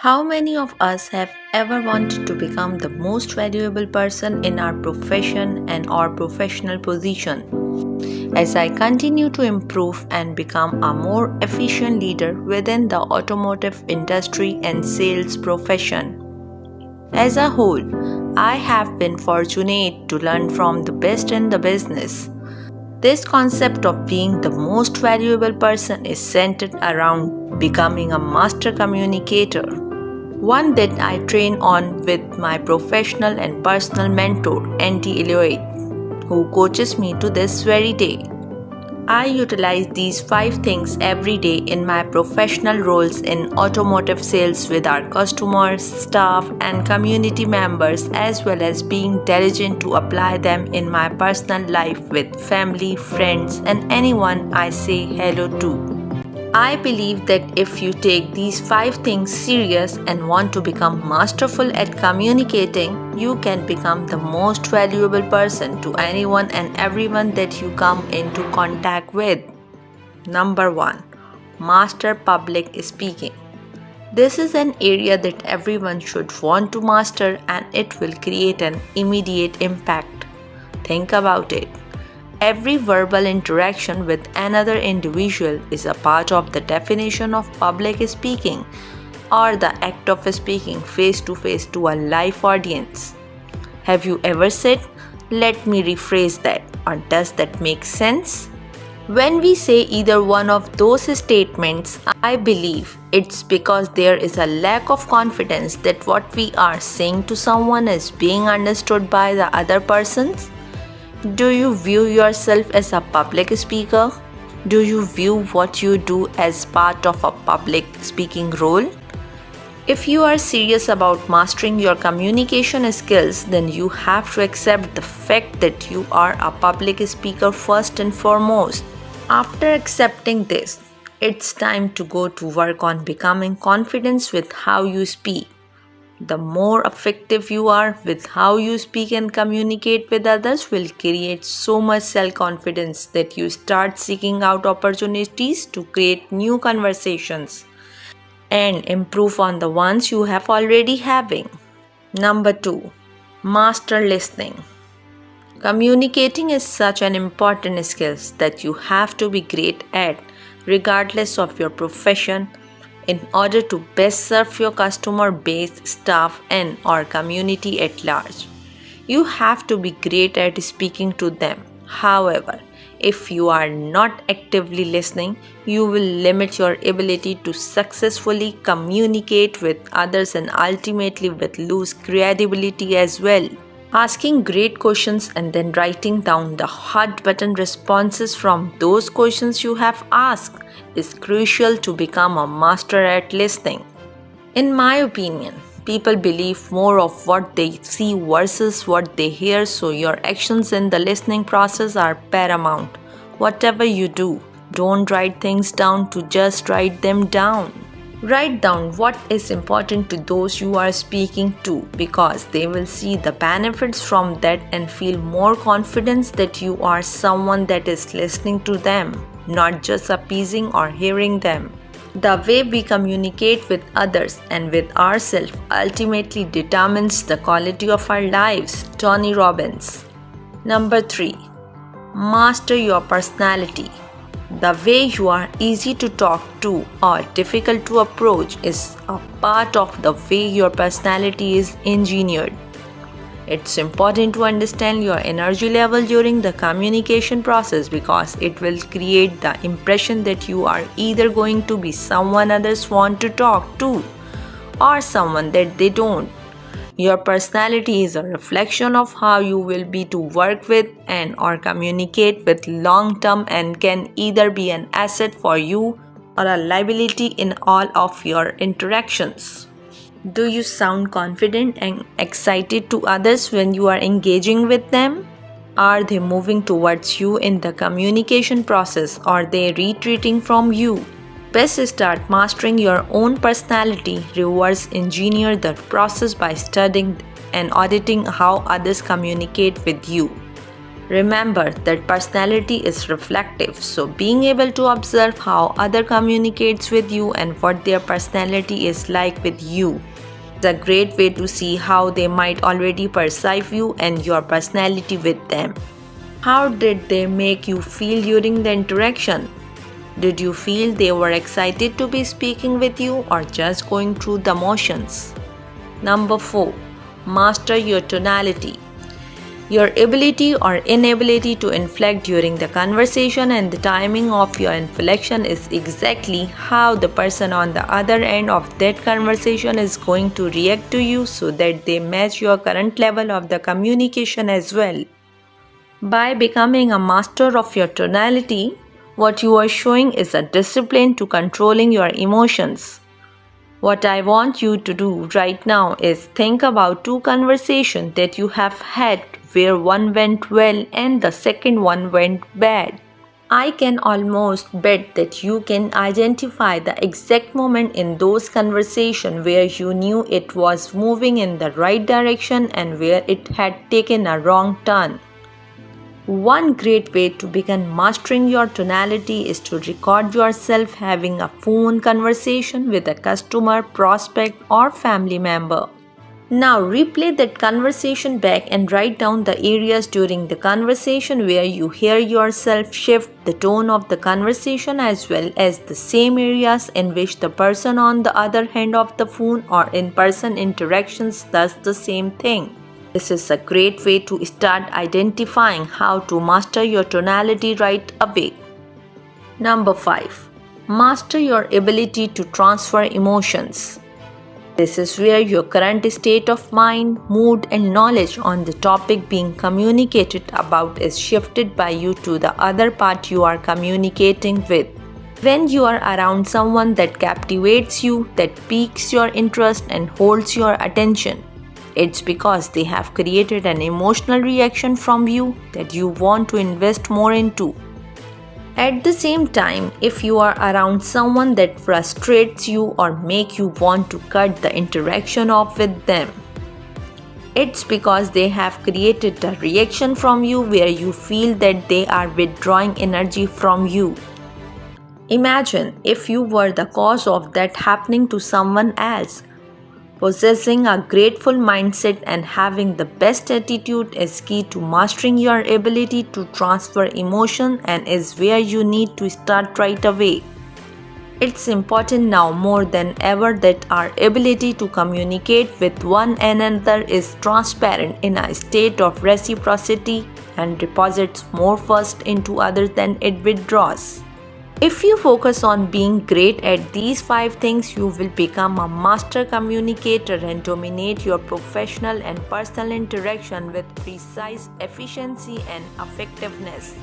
How many of us have ever wanted to become the most valuable person in our profession and our professional position? As I continue to improve and become a more efficient leader within the automotive industry and sales profession. As a whole, I have been fortunate to learn from the best in the business. This concept of being the most valuable person is centered around becoming a master communicator, one that I train on with my professional and personal mentor, Andy Elliott, who coaches me to this very day. I utilize these 5 things every day in my professional roles in automotive sales with our customers, staff, and community members, as well as being diligent to apply them in my personal life with family, friends, and anyone I say hello to. I believe that if you take these 5 things serious and want to become masterful at communicating, you can become the most valuable person to anyone and everyone that you come into contact with. Number 1. Master public speaking. This is an area that everyone should want to master and it will create an immediate impact. Think about it. Every verbal interaction with another individual is a part of the definition of public speaking or the act of speaking face to face to a live audience. Have you ever said, "Let me rephrase that," or does that make sense? When we say either one of those statements, I believe it's because there is a lack of confidence that what we are saying to someone is being understood by the other persons. Do you view yourself as a public speaker? Do you view what you do as part of a public speaking role? If you are serious about mastering your communication skills, then you have to accept the fact that you are a public speaker first and foremost. After accepting this, it's time to go to work on becoming confident with how you speak. The more effective you are with how you speak and communicate with others will create so much self-confidence that you start seeking out opportunities to create new conversations and improve on the ones you have already having. Number 2. Master listening. Communicating is such an important skill that you have to be great at regardless of your profession in order to best serve your customer base, staff, and or community at large. You have to be great at speaking to them. However, if you are not actively listening, you will limit your ability to successfully communicate with others and ultimately will lose credibility as well. Asking great questions and then writing down the hot button responses from those questions you have asked is crucial to become a master at listening. In my opinion, people believe more of what they see versus what they hear, so your actions in the listening process are paramount. Whatever you do, don't write things down to just write them down. Write down what is important to those you are speaking to because they will see the benefits from that and feel more confidence that you are someone that is listening to them, not just appeasing or hearing them. The way we communicate with others and with ourselves ultimately determines the quality of our lives. Tony Robbins. Number 3. Master your personality. The way you are easy to talk to or difficult to approach is a part of the way your personality is engineered. It's important to understand your energy level during the communication process because it will create the impression that you are either going to be someone others want to talk to or someone that they don't. Your personality is a reflection of how you will be to work with and or communicate with long term and can either be an asset for you or a liability in all of your interactions. Do you sound confident and excited to others when you are engaging with them? Are they moving towards you in the communication process or are they retreating from you? Best start mastering your own personality. Reverse engineer the process by studying and auditing how others communicate with you. Remember that personality is reflective, so being able to observe how other communicates with you and what their personality is like with you is a great way to see how they might already perceive you and your personality with them. How did they make you feel during the interaction? Did you feel they were excited to be speaking with you or just going through the motions? Number 4. Master your tonality. Your ability or inability to inflect during the conversation and the timing of your inflection is exactly how the person on the other end of that conversation is going to react to you so that they match your current level of the communication as well. By becoming a master of your tonality, what you are showing is a discipline to controlling your emotions. What I want you to do right now is think about 2 conversations that you have had where one went well and the second one went bad. I can almost bet that you can identify the exact moment in those conversations where you knew it was moving in the right direction and where it had taken a wrong turn. One great way to begin mastering your tonality is to record yourself having a phone conversation with a customer, prospect, or family member. Now replay that conversation back and write down the areas during the conversation where you hear yourself shift the tone of the conversation as well as the same areas in which the person on the other hand of the phone or in-person interactions does the same thing. This is a great way to start identifying how to master your tonality right away. Number 5. Master your ability to transfer emotions. This is where your current state of mind, mood, and knowledge on the topic being communicated about is shifted by you to the other part you are communicating with. When you are around someone that captivates you, that piques your interest, and holds your attention, it's because they have created an emotional reaction from you that you want to invest more into. At the same time, if you are around someone that frustrates you or make you want to cut the interaction off with them, it's because they have created a reaction from you where you feel that they are withdrawing energy from you. Imagine if you were the cause of that happening to someone else. Possessing a grateful mindset and having the best attitude is key to mastering your ability to transfer emotion and is where you need to start right away. It's important now more than ever that our ability to communicate with one another is transparent in a state of reciprocity and deposits more first into others than it withdraws. If you focus on being great at these 5 things, you will become a master communicator and dominate your professional and personal interaction with precise efficiency and effectiveness.